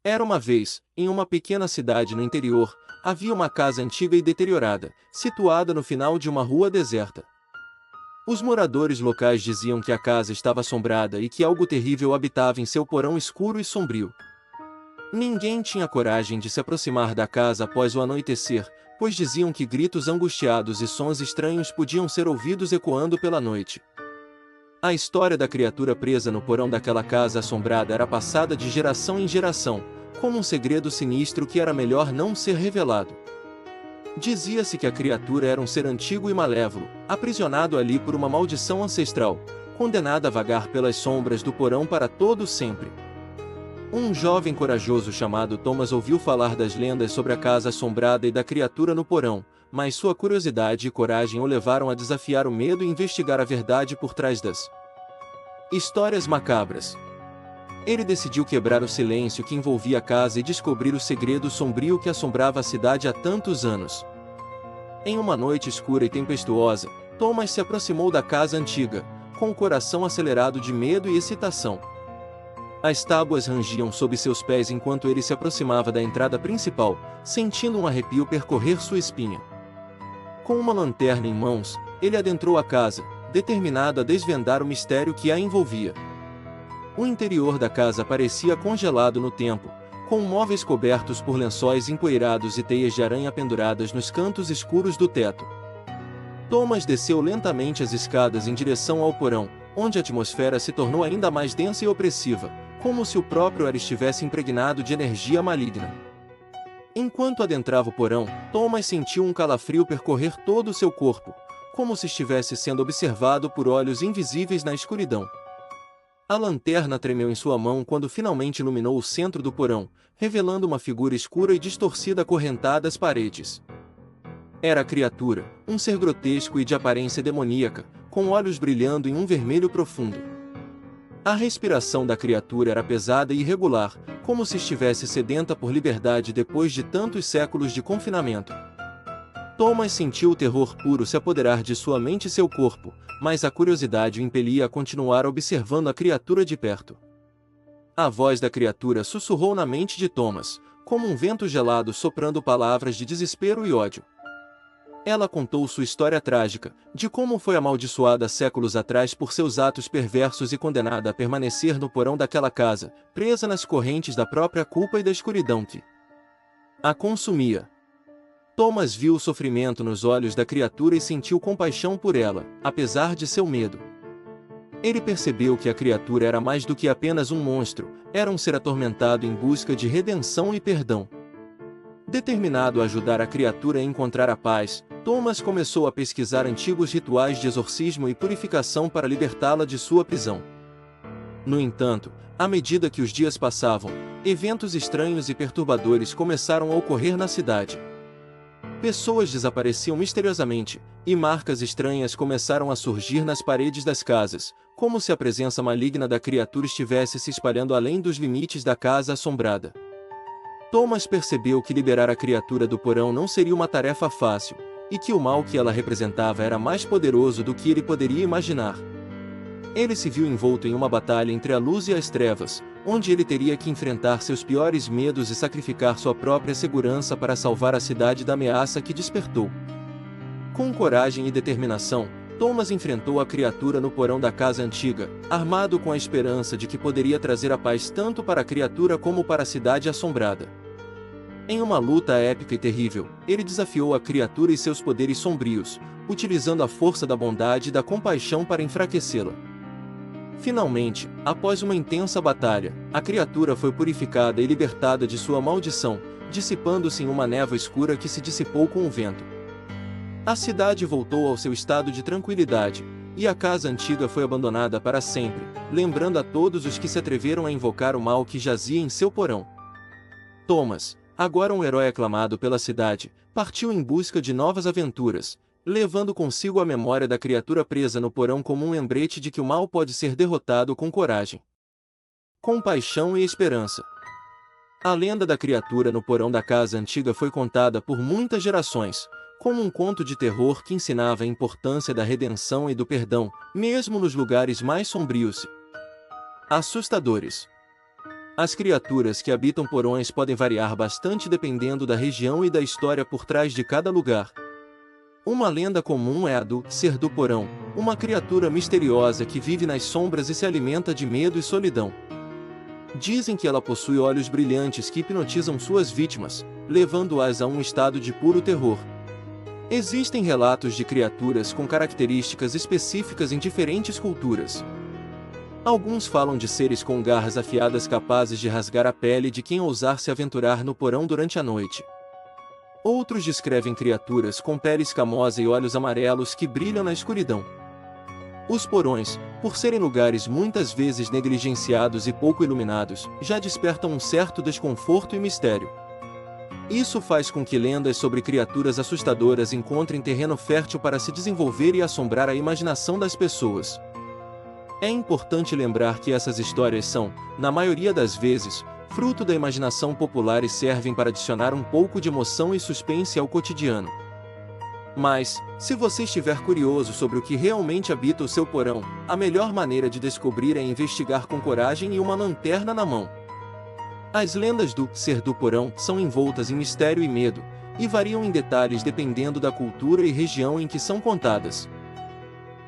Era uma vez, em uma pequena cidade no interior, havia uma casa antiga e deteriorada, situada no final de uma rua deserta. Os moradores locais diziam que a casa estava assombrada e que algo terrível habitava em seu porão escuro e sombrio. Ninguém tinha coragem de se aproximar da casa após o anoitecer, pois diziam que gritos angustiados e sons estranhos podiam ser ouvidos ecoando pela noite. A história da criatura presa no porão daquela casa assombrada era passada de geração em geração, como um segredo sinistro que era melhor não ser revelado. Dizia-se que a criatura era um ser antigo e malévolo, aprisionado ali por uma maldição ancestral, condenado a vagar pelas sombras do porão para todo sempre. Um jovem corajoso chamado Thomas ouviu falar das lendas sobre a casa assombrada e da criatura no porão, mas sua curiosidade e coragem o levaram a desafiar o medo e investigar a verdade por trás das histórias macabras. Ele decidiu quebrar o silêncio que envolvia a casa e descobrir o segredo sombrio que assombrava a cidade há tantos anos. Em uma noite escura e tempestuosa, Thomas se aproximou da casa antiga, com o coração acelerado de medo e excitação. As tábuas rangiam sob seus pés enquanto ele se aproximava da entrada principal, sentindo um arrepio percorrer sua espinha. Com uma lanterna em mãos, ele adentrou a casa, determinado a desvendar o mistério que a envolvia. O interior da casa parecia congelado no tempo, com móveis cobertos por lençóis empoeirados e teias de aranha penduradas nos cantos escuros do teto. Thomas desceu lentamente as escadas em direção ao porão, onde a atmosfera se tornou ainda mais densa e opressiva, como se o próprio ar estivesse impregnado de energia maligna. Enquanto adentrava o porão, Thomas sentiu um calafrio percorrer todo o seu corpo, como se estivesse sendo observado por olhos invisíveis na escuridão. A lanterna tremeu em sua mão quando finalmente iluminou o centro do porão, revelando uma figura escura e distorcida acorrentada às paredes. Era a criatura, um ser grotesco e de aparência demoníaca, com olhos brilhando em um vermelho profundo. A respiração da criatura era pesada e irregular, como se estivesse sedenta por liberdade depois de tantos séculos de confinamento. Thomas sentiu o terror puro se apoderar de sua mente e seu corpo, mas a curiosidade o impelia a continuar observando a criatura de perto. A voz da criatura sussurrou na mente de Thomas, como um vento gelado soprando palavras de desespero e ódio. Ela contou sua história trágica, de como foi amaldiçoada séculos atrás por seus atos perversos e condenada a permanecer no porão daquela casa, presa nas correntes da própria culpa e da escuridão que a consumia. Thomas viu o sofrimento nos olhos da criatura e sentiu compaixão por ela, apesar de seu medo. Ele percebeu que a criatura era mais do que apenas um monstro, era um ser atormentado em busca de redenção e perdão. Determinado a ajudar a criatura a encontrar a paz, Thomas começou a pesquisar antigos rituais de exorcismo e purificação para libertá-la de sua prisão. No entanto, à medida que os dias passavam, eventos estranhos e perturbadores começaram a ocorrer na cidade. Pessoas desapareciam misteriosamente, e marcas estranhas começaram a surgir nas paredes das casas, como se a presença maligna da criatura estivesse se espalhando além dos limites da casa assombrada. Thomas percebeu que liberar a criatura do porão não seria uma tarefa fácil, e que o mal que ela representava era mais poderoso do que ele poderia imaginar. Ele se viu envolto em uma batalha entre a luz e as trevas, onde ele teria que enfrentar seus piores medos e sacrificar sua própria segurança para salvar a cidade da ameaça que despertou. Com coragem e determinação, Thomas enfrentou a criatura no porão da casa antiga, armado com a esperança de que poderia trazer a paz tanto para a criatura como para a cidade assombrada. Em uma luta épica e terrível, ele desafiou a criatura e seus poderes sombrios, utilizando a força da bondade e da compaixão para enfraquecê-la. Finalmente, após uma intensa batalha, a criatura foi purificada e libertada de sua maldição, dissipando-se em uma névoa escura que se dissipou com o vento. A cidade voltou ao seu estado de tranquilidade, e a casa antiga foi abandonada para sempre, lembrando a todos os que se atreveram a invocar o mal que jazia em seu porão. Thomas, agora um herói aclamado pela cidade, partiu em busca de novas aventuras, levando consigo a memória da criatura presa no porão como um lembrete de que o mal pode ser derrotado com coragem, compaixão e esperança. A lenda da criatura no porão da casa antiga foi contada por muitas gerações, como um conto de terror que ensinava a importância da redenção e do perdão, mesmo nos lugares mais sombrios e assustadores. As criaturas que habitam porões podem variar bastante dependendo da região e da história por trás de cada lugar. Uma lenda comum é a do Ser do Porão, uma criatura misteriosa que vive nas sombras e se alimenta de medo e solidão. Dizem que ela possui olhos brilhantes que hipnotizam suas vítimas, levando-as a um estado de puro terror. Existem relatos de criaturas com características específicas em diferentes culturas. Alguns falam de seres com garras afiadas capazes de rasgar a pele de quem ousar se aventurar no porão durante a noite. Outros descrevem criaturas com pele escamosa e olhos amarelos que brilham na escuridão. Os porões, por serem lugares muitas vezes negligenciados e pouco iluminados, já despertam um certo desconforto e mistério. Isso faz com que lendas sobre criaturas assustadoras encontrem terreno fértil para se desenvolver e assombrar a imaginação das pessoas. É importante lembrar que essas histórias são, na maioria das vezes, fruto da imaginação popular e servem para adicionar um pouco de emoção e suspense ao cotidiano. Mas, se você estiver curioso sobre o que realmente habita o seu porão, a melhor maneira de descobrir é investigar com coragem e uma lanterna na mão. As lendas do Ser do Porão são envoltas em mistério e medo, e variam em detalhes dependendo da cultura e região em que são contadas.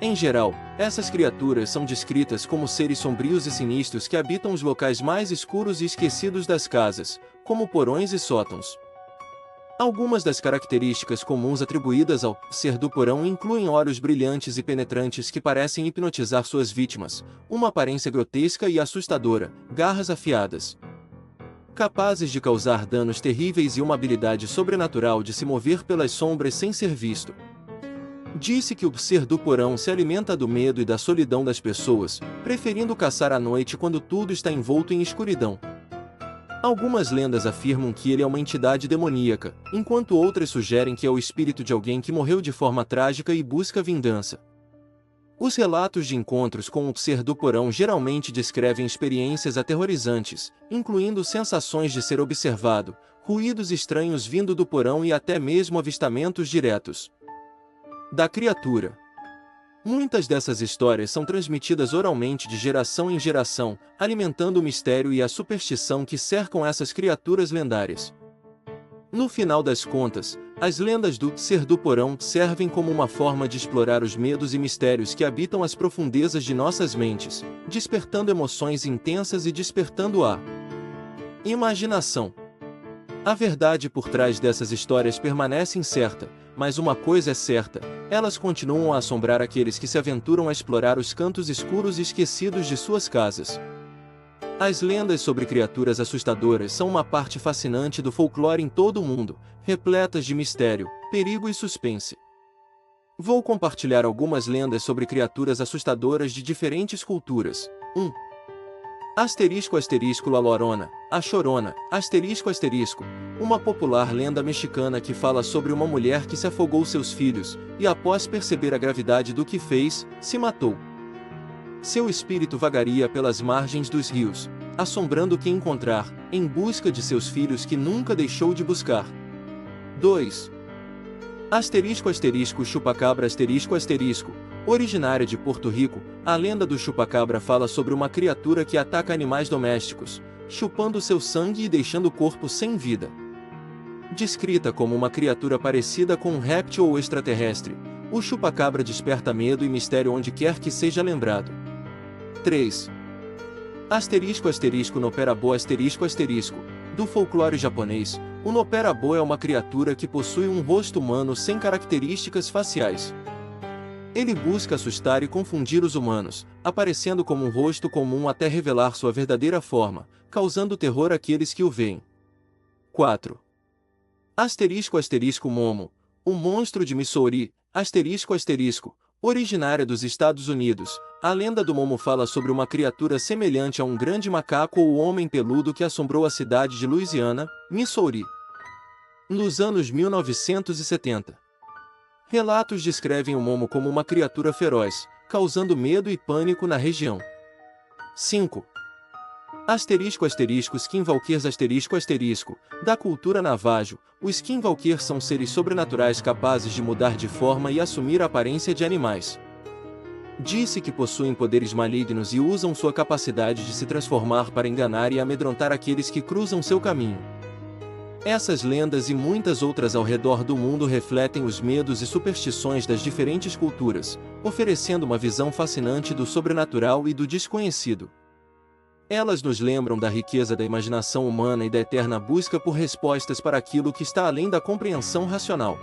Em geral, essas criaturas são descritas como seres sombrios e sinistros que habitam os locais mais escuros e esquecidos das casas, como porões e sótãos. Algumas das características comuns atribuídas ao Ser do Porão incluem olhos brilhantes e penetrantes que parecem hipnotizar suas vítimas, uma aparência grotesca e assustadora, garras afiadas, capazes de causar danos terríveis e uma habilidade sobrenatural de se mover pelas sombras sem ser visto. Disse que o Ser do Porão se alimenta do medo e da solidão das pessoas, preferindo caçar à noite quando tudo está envolto em escuridão. Algumas lendas afirmam que ele é uma entidade demoníaca, enquanto outras sugerem que é o espírito de alguém que morreu de forma trágica e busca vingança. Os relatos de encontros com o Ser do Porão geralmente descrevem experiências aterrorizantes, incluindo sensações de ser observado, ruídos estranhos vindo do porão e até mesmo avistamentos diretos da criatura. Muitas dessas histórias são transmitidas oralmente de geração em geração, alimentando o mistério e a superstição que cercam essas criaturas lendárias. No final das contas, as lendas do Ser do Porão servem como uma forma de explorar os medos e mistérios que habitam as profundezas de nossas mentes, despertando emoções intensas e despertando a imaginação. A verdade por trás dessas histórias permanece incerta, mas uma coisa é certa: elas continuam a assombrar aqueles que se aventuram a explorar os cantos escuros e esquecidos de suas casas. As lendas sobre criaturas assustadoras são uma parte fascinante do folclore em todo o mundo, repletas de mistério, perigo e suspense. Vou compartilhar algumas lendas sobre criaturas assustadoras de diferentes culturas. 1. Asterisco asterisco La Llorona, a Chorona, asterisco asterisco, uma popular lenda mexicana que fala sobre uma mulher que se afogou seus filhos, e após perceber a gravidade do que fez, se matou. Seu espírito vagaria pelas margens dos rios, assombrando quem encontrar, em busca de seus filhos que nunca deixou de buscar. 2. Asterisco asterisco chupacabra asterisco asterisco, originária de Porto Rico, a lenda do chupacabra fala sobre uma criatura que ataca animais domésticos, chupando seu sangue e deixando o corpo sem vida. Descrita como uma criatura parecida com um réptil ou extraterrestre, o chupacabra desperta medo e mistério onde quer que seja lembrado. 3. Asterisco asterisco Noperabo asterisco asterisco, do folclore japonês, o Noperabo é uma criatura que possui um rosto humano sem características faciais. Ele busca assustar e confundir os humanos, aparecendo como um rosto comum até revelar sua verdadeira forma, causando terror àqueles que o veem. 4. Asterisco asterisco Momo, o monstro de Missouri, asterisco asterisco, originária dos Estados Unidos, a lenda do Momo fala sobre uma criatura semelhante a um grande macaco ou homem peludo que assombrou a cidade de Louisiana, Missouri, nos anos 1970. Relatos descrevem o Momo como uma criatura feroz, causando medo e pânico na região. 5. Asterisco asterisco Skinwalkers asterisco asterisco, da cultura Navajo, os Skinwalkers são seres sobrenaturais capazes de mudar de forma e assumir a aparência de animais. Disse que possuem poderes malignos e usam sua capacidade de se transformar para enganar e amedrontar aqueles que cruzam seu caminho. Essas lendas e muitas outras ao redor do mundo refletem os medos e superstições das diferentes culturas, oferecendo uma visão fascinante do sobrenatural e do desconhecido. Elas nos lembram da riqueza da imaginação humana e da eterna busca por respostas para aquilo que está além da compreensão racional.